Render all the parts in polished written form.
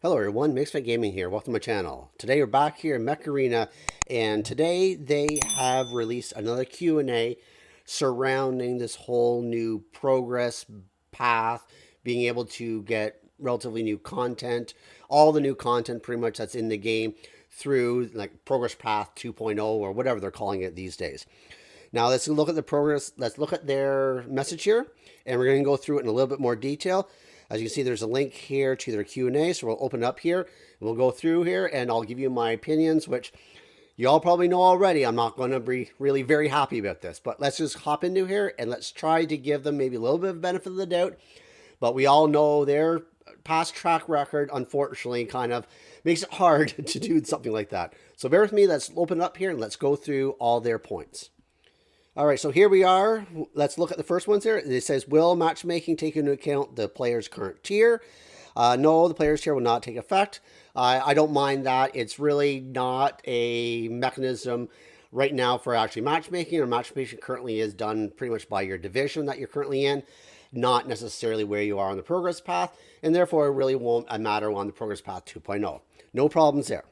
Hello everyone, Mixfant Gaming here. Welcome to my channel. Today we're back here in Mech Arena, and today they have released another Q&A surrounding this whole new progress path, being able to get relatively new content, all the new content pretty much that's in the game through like Progress Path 2.0 or whatever they're calling it these days. Now let's look at the progress. Let's look at their message here, and we're going to go through it in a little bit more detail. As you can see, there's a link here to their Q&A, so we'll open it up here, and we'll go through here, and I'll give you my opinions, which you all probably know already. I'm not going to be really very happy about this, but let's just hop into here, and let's try to give them maybe a little bit of benefit of the doubt. But we all know their past track record, unfortunately, kind of makes it hard to do something like that. So bear with me. Let's open it up here, and let's go through all their points. All right, so here we are. Let's look at the first ones here. It says, will matchmaking take into account the player's current tier? No, the player's tier will not take effect. I don't mind that. It's really not a mechanism right now for actually matchmaking. Or matchmaking currently is done pretty much by your division that you're currently in, not necessarily where you are on the progress path, and therefore it really won't matter on the progress path 2.0. No problems there.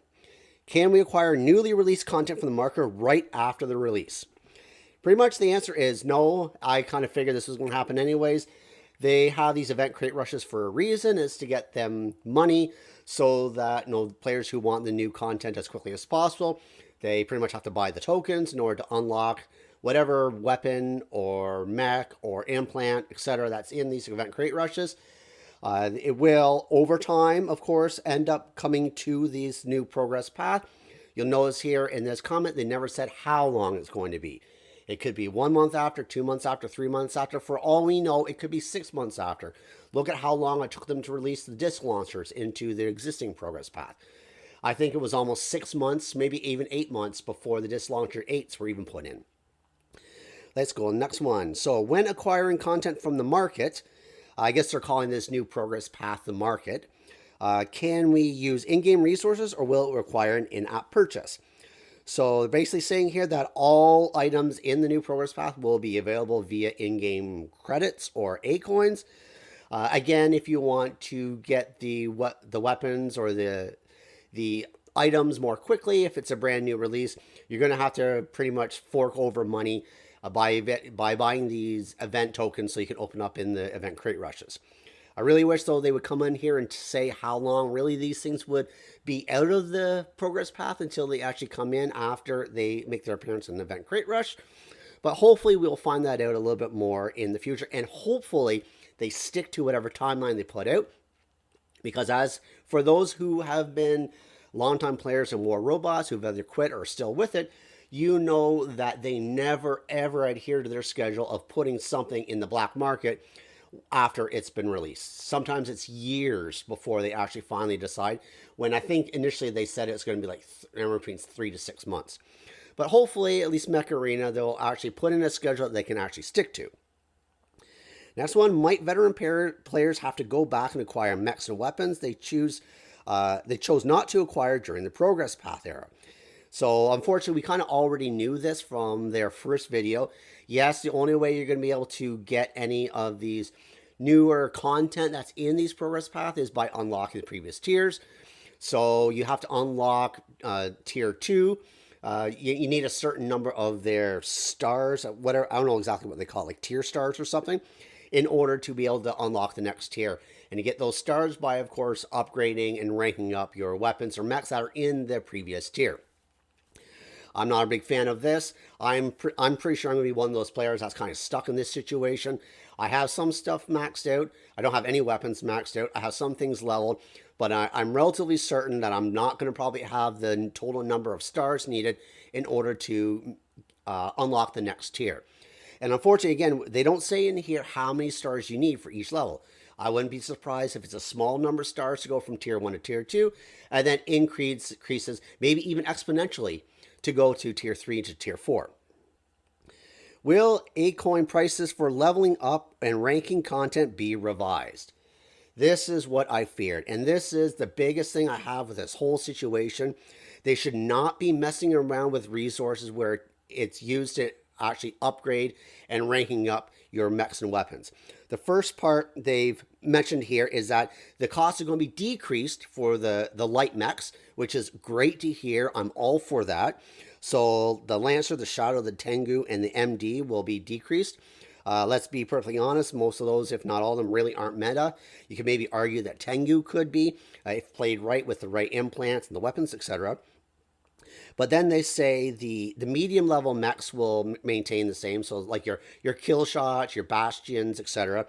Can we acquire newly released content from the market right after the release? Pretty much the answer is no. I kind of figured this was going to happen anyways. They have these event crate rushes for a reason. It's to get them money so that players who want the new content as quickly as possible, they pretty much have to buy the tokens in order to unlock whatever weapon or mech or implant, etc. that's in these event crate rushes. It will, over time, of course, end up coming to these new progress path. You'll notice here in this comment, they never said how long it's going to be. It could be 1 month after, 2 months after, 3 months after. For all we know, it could be 6 months after. Look at how long it took them to release the disc launchers into their existing progress path. I think it was almost 6 months, maybe even 8 months before the disc launcher 8s were even put in. Let's go next one. So when acquiring content from the market, I guess they're calling this new progress path the market, can we use in-game resources or will it require an in-app purchase? So they're basically saying here that all items in the new progress path will be available via in-game credits or A-coins. Again, if you want to get the weapons or the items more quickly, if it's a brand new release, you're going to have to pretty much fork over money by buying these event tokens so you can open up in the event crate rushes. I really wish, though, they would come in here and say how long really these things would be out of the progress path until they actually come in after they make their appearance in the event crate rush. But hopefully we'll find that out a little bit more in the future, and hopefully they stick to whatever timeline they put out. Because as for those who have been longtime players in War Robots who've either quit or are still with it, you know that they never ever adhere to their schedule of putting something in the black market after it's been released. Sometimes it's years before they actually finally decide, when I think initially they said it's going to be like anywhere between 3 to 6 months. But hopefully, at least Mech Arena, they'll actually put in a schedule that they can actually stick to. Next one, might veteran players have to go back and acquire mechs and weapons they chose not to acquire during the progress path era? So unfortunately, we kind of already knew this from their first video. Yes, the only way you're going to be able to get any of these newer content that's in these progress path is by unlocking the previous tiers. So you have to unlock tier 2. You need a certain number of their stars, whatever, I don't know exactly what they call it, like tier stars or something, in order to be able to unlock the next tier. And you get those stars by, of course, upgrading and ranking up your weapons or mechs that are in the previous tier. I'm not a big fan of this. I'm pretty sure I'm going to be one of those players that's kind of stuck in this situation. I have some stuff maxed out. I don't have any weapons maxed out. I have some things leveled, but I'm relatively certain that I'm not going to probably have the total number of stars needed in order to unlock the next tier. And unfortunately, again, they don't say in here how many stars you need for each level. I wouldn't be surprised if it's a small number of stars to go from tier 1 to tier 2, and then increases, maybe even exponentially, to go to tier 3 to tier 4. Will A-coin prices for leveling up and ranking content be revised? This is what I feared, and this is the biggest thing I have with this whole situation. They should not be messing around with resources where it's used to actually upgrade and ranking up your mechs and weapons. The first part they've mentioned here is that the cost is going to be decreased for the light mechs, which is great to hear. I'm all for that. So the Lancer, the Shadow, the Tengu, and the MD will be decreased. Let's be perfectly honest, most of those, if not all of them, really aren't meta. You could maybe argue that Tengu could be, if played right with the right implants and the weapons, etc. But then they say the medium level mechs will maintain the same, so like your kill shots, your bastions, etc.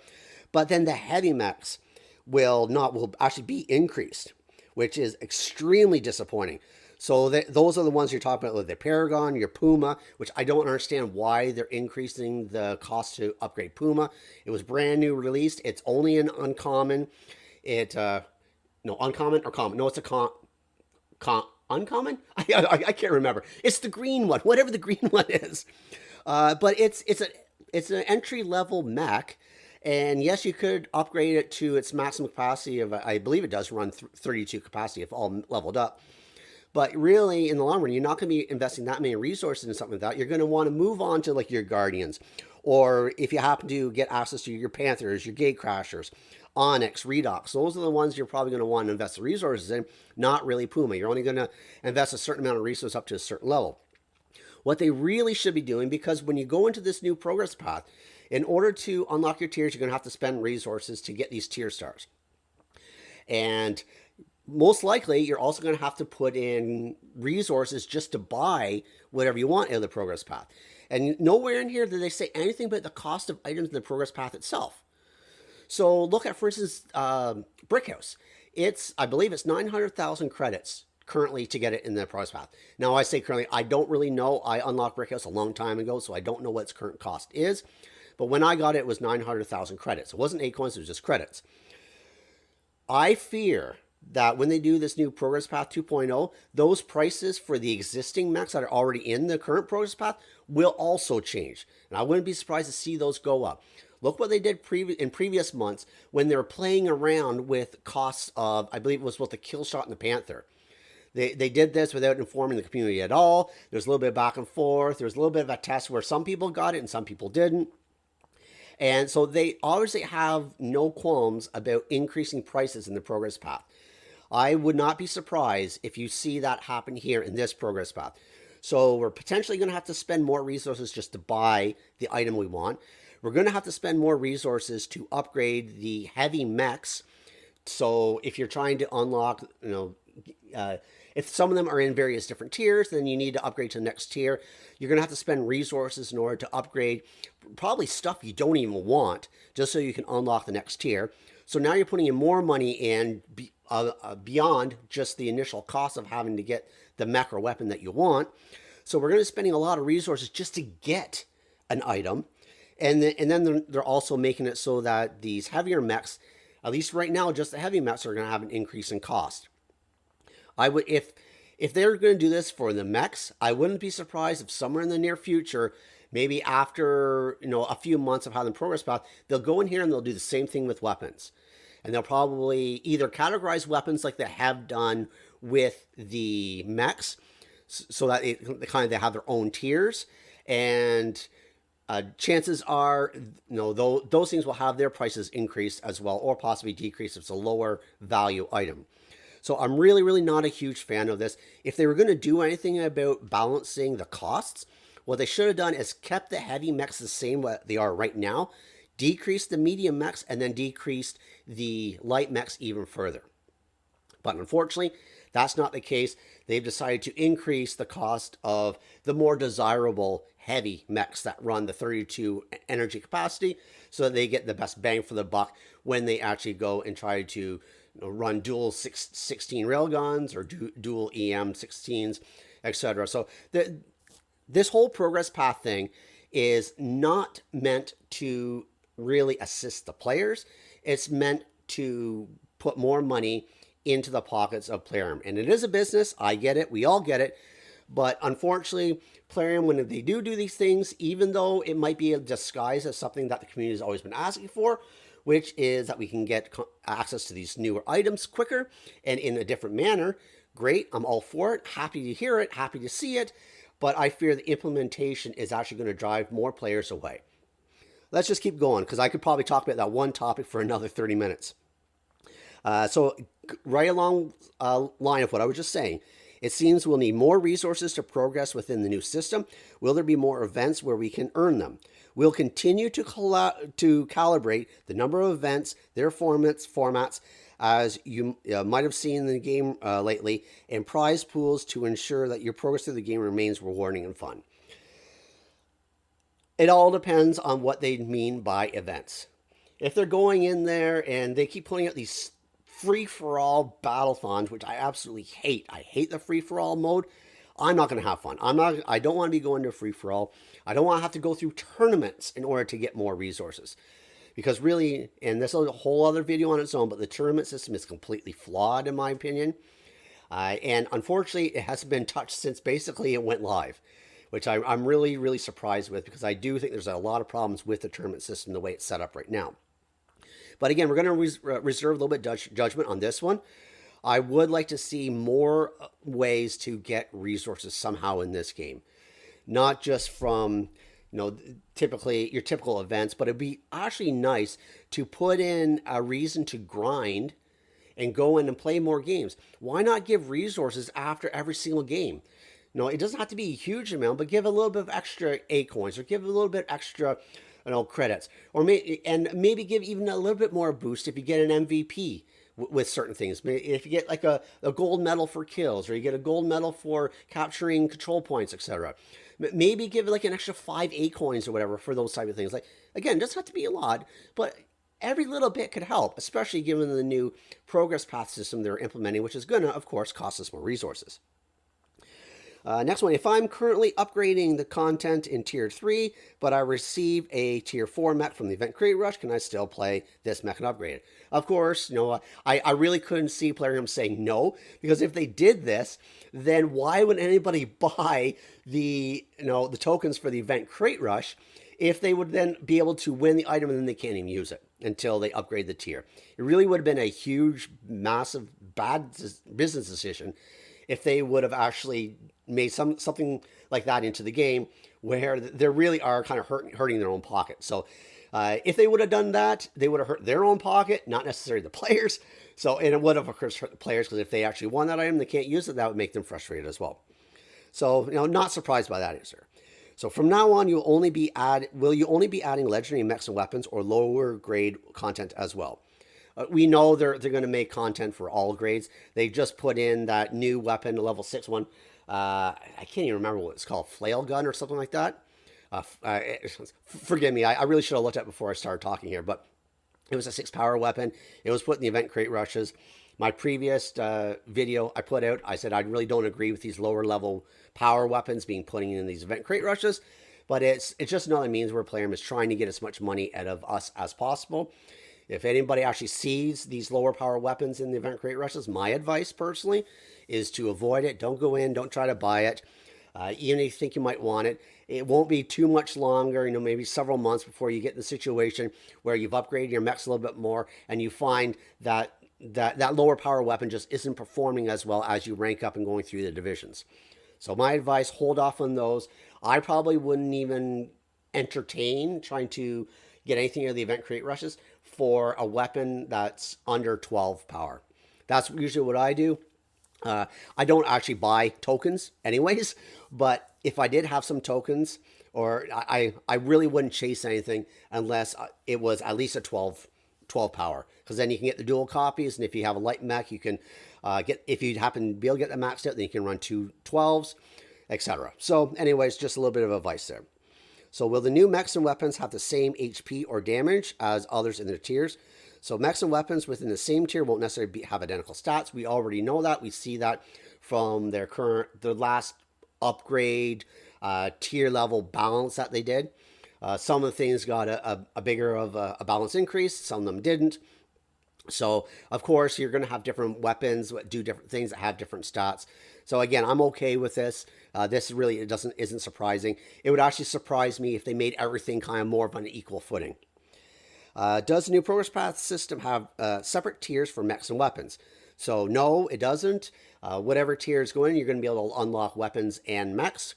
But then the heavy mechs will actually be increased, which is extremely disappointing. So those are the ones you're talking about, like the Paragon, your Puma, which I don't understand why they're increasing the cost to upgrade Puma. It was brand new released. It's only an uncommon. Uncommon or common? No, it's a uncommon. I can't remember. It's the green one, whatever the green one is. But it's an entry level mech. And yes, you could upgrade it to its maximum capacity of, I believe it does run 32 capacity if all leveled up. But really, in the long run, you're not going to be investing that many resources in something like that. You're going to want to move on to like your Guardians. Or if you happen to get access to your Panthers, your Gatecrashers, Onyx, Redox, those are the ones you're probably going to want to invest the resources in, not really Puma. You're only going to invest a certain amount of resources up to a certain level. What they really should be doing, because when you go into this new progress path, in order to unlock your tiers, you're going to have to spend resources to get these tier stars. And most likely, you're also going to have to put in resources just to buy whatever you want out of the progress path. And nowhere in here do they say anything about the cost of items in the progress path itself. So look at, for instance, Brickhouse. I believe it's 900,000 credits currently to get it in the progress path. Now, I say currently, I don't really know. I unlocked Brickhouse a long time ago, so I don't know what its current cost is. But when I got it, it was 900,000 credits. It wasn't Acorns, it was just credits. I fear that when they do this new Progress Path 2.0, those prices for the existing mechs that are already in the current Progress Path will also change. And I wouldn't be surprised to see those go up. Look what they did in previous months when they were playing around with costs of, I believe it was both the Killshot and the Panther. They did this without informing the community at all. There's a little bit of back and forth. There's a little bit of a test where some people got it and some people didn't. And so they obviously have no qualms about increasing prices in the Progress Path. I would not be surprised if you see that happen here in this progress path. So we're potentially going to have to spend more resources just to buy the item we want. We're going to have to spend more resources to upgrade the heavy mechs. So if you're trying to unlock, if some of them are in various different tiers, then you need to upgrade to the next tier. You're going to have to spend resources in order to upgrade probably stuff you don't even want, just so you can unlock the next tier. So now you're putting in more money in beyond just the initial cost of having to get the mech or weapon that you want. So we're going to be spending a lot of resources just to get an item. And then they're also making it so that these heavier mechs, at least right now, just the heavy mechs are going to have an increase in cost. I would, if they're going to do this for the mechs, I wouldn't be surprised if somewhere in the near future, maybe after a few months of having the progress path, they'll go in here and they'll do the same thing with weapons. And they'll probably either categorize weapons like they have done with the mechs, so that they have their own tiers. And chances are, those things will have their prices increase as well, or possibly decrease if it's a lower value item. So I'm really, really not a huge fan of this. If they were going to do anything about balancing the costs, what they should have done is kept the heavy mechs the same what they are right now, decreased the medium mechs, and then decreased the light mechs even further. But unfortunately, that's not the case. They've decided to increase the cost of the more desirable heavy mechs that run the 32 energy capacity, so that they get the best bang for the buck when they actually go and try to run dual 16 railguns or dual EM 16s, etc. So this whole progress path thing is not meant to really assist the players. It's meant to put more money into the pockets of Plarium. And it is a business. I get it. We all get it. But unfortunately, Plarium, when they do these things, even though it might be disguised as something that the community has always been asking for, which is that we can get access to these newer items quicker and in a different manner, great. I'm all for it. Happy to hear it. Happy to see it. But I fear the implementation is actually going to drive more players away. let's just keep going because I could probably talk about that one topic for another 30 minutes. So right along line of what I was just saying, it seems we'll need more resources to progress within the new system. Will there be more events where we can earn them? We'll continue to calibrate the number of events, their formats, as you might have seen in the game lately, and prize pools to ensure that your progress through the game remains rewarding and fun. It all depends on what they mean by events. If they're going in there and they keep putting out these free-for-all battlethons, which I absolutely hate. I hate the free-for-all mode. I'm not going to have fun. I don't want to be going to free-for-all. I don't want to have to go through tournaments in order to get more resources. Because really, and this is a whole other video on its own, but the tournament system is completely flawed in my opinion. And unfortunately, it hasn't been touched since basically it went live, which I'm really, really surprised with because I do think there's a lot of problems with the tournament system the way it's set up right now. But again, we're going to reserve a little bit judgment on this one. I would like to see more ways to get resources somehow in this game. Not just from, typically your typical events, but it'd be actually nice to put in a reason to grind and go in and play more games. Why not give resources after every single game? It doesn't have to be a huge amount, but give a little bit of extra acorns or give a little bit extra credits, or maybe give even a little bit more boost if you get an MVP with certain things. If you get like a gold medal for kills, or you get a gold medal for capturing control points, etc. Maybe give like an extra 5 acorns or whatever for those type of things. Like, again, it doesn't have to be a lot, but every little bit could help, especially given the new progress path system they're implementing, which is going to, of course, cost us more resources. Next one, if I'm currently upgrading the content in Tier 3, but I receive a Tier 4 mech from the Event Crate Rush, can I still play this mech and upgrade it? Of course, I really couldn't see Plarium saying no, because if they did this, then why would anybody buy the tokens for the Event Crate Rush if they would then be able to win the item and then they can't even use it until they upgrade the tier? It really would have been a huge, massive, bad business decision if they would have actually made something like that into the game, where they really are kind of hurting their own pocket. So if they would have done that, they would have hurt their own pocket, not necessarily the players. And it would have, of course, hurt the players, because if they actually won that item, they can't use it, that would make them frustrated as well. So, not surprised by that answer. So from now on, will you only be adding legendary mechs and weapons, or lower grade content as well? We know they're going to make content for all grades. They just put in that new weapon, level 6 one. I can't even remember what it's called, flail gun or something like that. Forgive me, I really should have looked at it before I started talking here, but it was a 6 power weapon. It was put in the event crate rushes. My previous video I put out, I said I really don't agree with these lower level power weapons being put in these event crate rushes, but it's just another means where Plarium is trying to get as much money out of us as possible. If anybody actually sees these lower power weapons in the event crate rushes, my advice personally is to avoid it. Don't go in, don't try to buy it. Even if you think you might want it, it won't be too much longer, maybe several months before you get in the situation where you've upgraded your mechs a little bit more and you find that lower power weapon just isn't performing as well as you rank up and going through the divisions. So my advice, hold off on those. I probably wouldn't even entertain trying to get anything out of the event crate rushes for a weapon that's under 12 power. That's usually what I do. I don't actually buy tokens anyways, but if I did have some tokens, or I really wouldn't chase anything unless it was at least a 12 power, because then you can get the dual copies, and if you have a light mech, you can if you happen to be able to get the maxed out, then you can run 2 12s, etc. So anyways, just a little bit of advice there. So will the new mechs and weapons have the same HP or damage as others in their tiers? So mechs and weapons within the same tier won't necessarily have identical stats. We already know that. We see that from their last upgrade tier level balance that they did. Some of the things got a bigger of a balance increase. Some of them didn't. So, of course, you're going to have different weapons that do different things that have different stats. So, again, I'm okay with this. This really isn't surprising. It would actually surprise me if they made everything kind of more of an equal footing. Does the new progress path system have separate tiers for mechs and weapons? So, no, it doesn't. Whatever tier is going, you're going to be able to unlock weapons and mechs.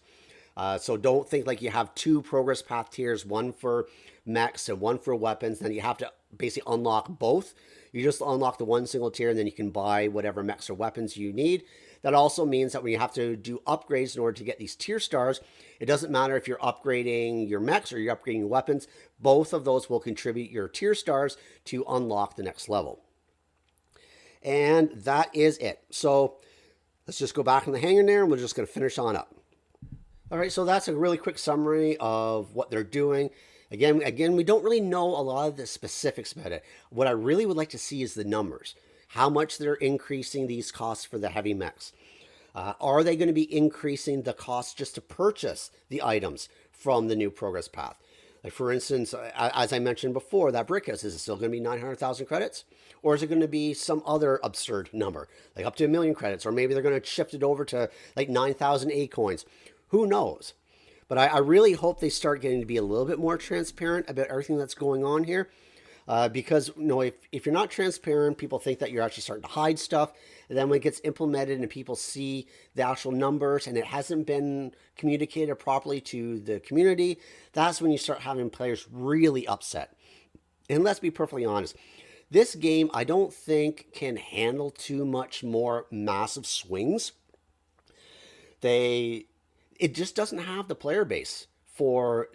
So don't think like you have 2 progress path tiers, one for mechs and one for weapons. Then you have to basically unlock both. You just unlock the one single tier, and then you can buy whatever mechs or weapons you need. That also means that when you have to do upgrades in order to get these tier stars, it doesn't matter if you're upgrading your mechs or you're upgrading your weapons. Both of those will contribute your tier stars to unlock the next level. And that is it. So let's just go back in the hangar there, and we're just going to finish on up. All right, so that's a really quick summary of what they're doing. Again, we don't really know a lot of the specifics about it. What I really would like to see is the numbers. How much they're increasing these costs for the heavy mechs. Are they going to be increasing the cost just to purchase the items from the new progress path? Like for instance, as I mentioned before, that brick house, is it still going to be 900,000 credits? Or is it going to be some other absurd number, like up to 1 million credits? Or maybe they're going to shift it over to like 9,000 A coins. Who knows? But I really hope they start getting to be a little bit more transparent about everything that's going on here. Because if you're not transparent, people think that you're actually starting to hide stuff. And then when it gets implemented and people see the actual numbers and it hasn't been communicated properly to the community, that's when you start having players really upset. And let's be perfectly honest, this game I don't think can handle too much more massive swings. It just doesn't have the player base for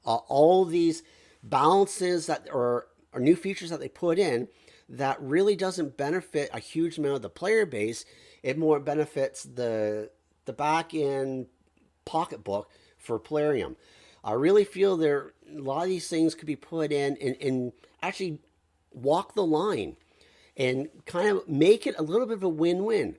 all these balances that are new features that they put in that really doesn't benefit a huge amount of the player base. It more benefits the back end pocketbook for Plarium. I really feel a lot of these things could be put in and actually walk the line and kind of make it a little bit of a win-win.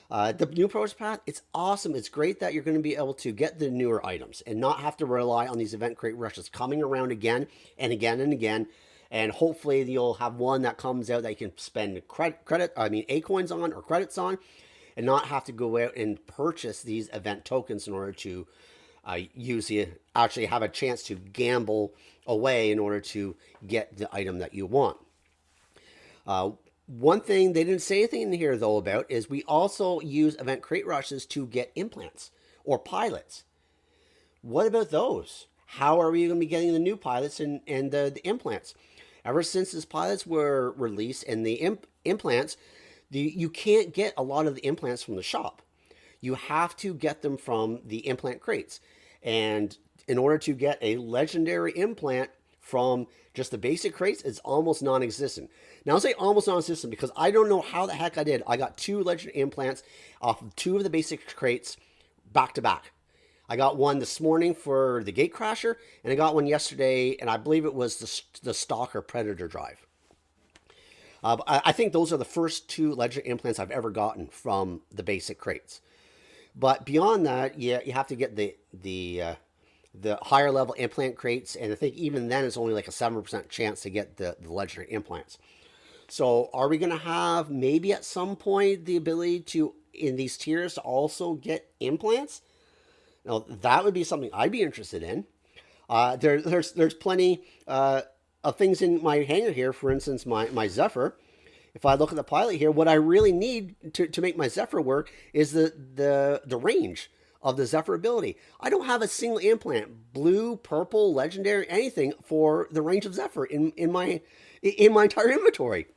The new progress path, it's awesome. It's great that you're going to be able to get the newer items and not have to rely on these event crate rushes coming around again and again and again. And hopefully you'll have one that comes out that you can spend A coins on or credits on, and not have to go out and purchase these event tokens in order to actually have a chance to gamble away in order to get the item that you want. One thing they didn't say anything in here, though, about is we also use event crate rushes to get implants or pilots. What about those? How are we going to be getting the new pilots and the implants? Ever since these pilots were released and the implants, you can't get a lot of the implants from the shop. You have to get them from the implant crates. And in order to get a legendary implant from just the basic crates, it's almost non-existent. Now, I'll say almost non-existent because I don't know how the heck I did. I got 2 legendary implants off of 2 of the basic crates back to back. I got one this morning for the Gate Crasher, and I got one yesterday, and I believe it was the Stalker Predator drive. I think those are the first 2 legendary implants I've ever gotten from the basic crates. But beyond that, you have to get the higher level implant crates, and I think even then it's only like a 7% chance to get the legendary implants. So are we going to have maybe at some point the ability to, in these tiers, to also get implants? Now, that would be something I'd be interested in. There's plenty of things in my hangar here. For instance, my Zephyr. If I look at the pilot here, what I really need to make my Zephyr work is the range of the Zephyr ability. I don't have a single implant, blue, purple, legendary, anything for the range of Zephyr in my entire inventory.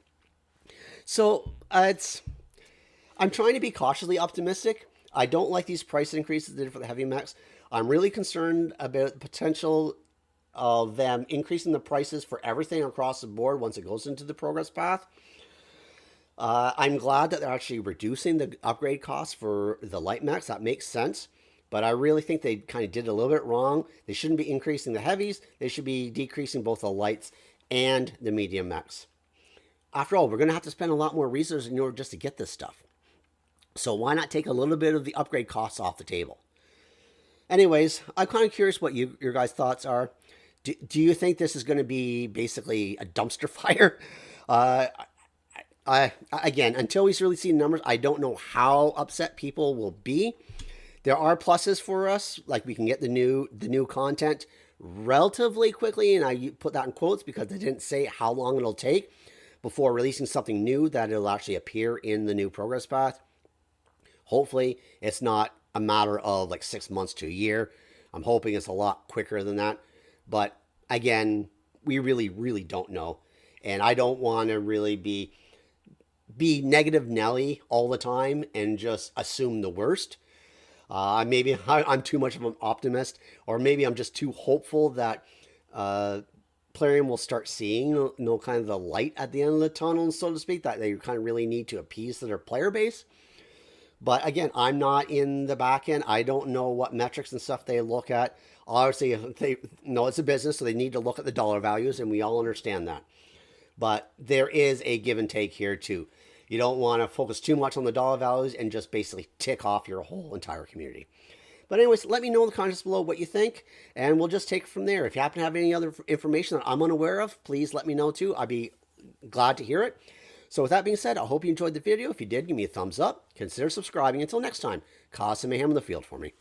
So I'm trying to be cautiously optimistic. I don't like these price increases they did for the heavy mechs. I'm really concerned about the potential of them increasing the prices for everything across the board once it goes into the progress path. I'm glad that they're actually reducing the upgrade costs for the light mechs. That makes sense. But I really think they kind of did a little bit wrong. They shouldn't be increasing the heavies. They should be decreasing both the lights and the medium mechs. After all, we're going to have to spend a lot more resources in order just to get this stuff. So why not take a little bit of the upgrade costs off the table? Anyways, I'm kind of curious what your guys' thoughts are. Do you think this is going to be basically a dumpster fire? Again, until we really see numbers, I don't know how upset people will be. There are pluses for us, like we can get the new content relatively quickly, and I put that in quotes because they didn't say how long it'll take before releasing something new that it'll actually appear in the new progress path. Hopefully, it's not a matter of like 6 months to a year. I'm hoping it's a lot quicker than that. But again, we really don't know. And I don't want to really be negative Nelly all the time and just assume the worst. Maybe I'm too much of an optimist, or maybe I'm just too hopeful that Plarium will start seeing, kind of the light at the end of the tunnel, so to speak, that they kind of really need to appease their player base. But again, I'm not in the back end. I don't know what metrics and stuff they look at. Obviously, they know it's a business, so they need to look at the dollar values, and we all understand that. But there is a give and take here too. You don't want to focus too much on the dollar values and just basically tick off your whole entire community. But anyways, let me know in the comments below what you think, and we'll just take it from there. If you happen to have any other information that I'm unaware of, please let me know too. I'd be glad to hear it. So with that being said, I hope you enjoyed the video. If you did, give me a thumbs up. Consider subscribing. Until next time, cause some mayhem in the field for me.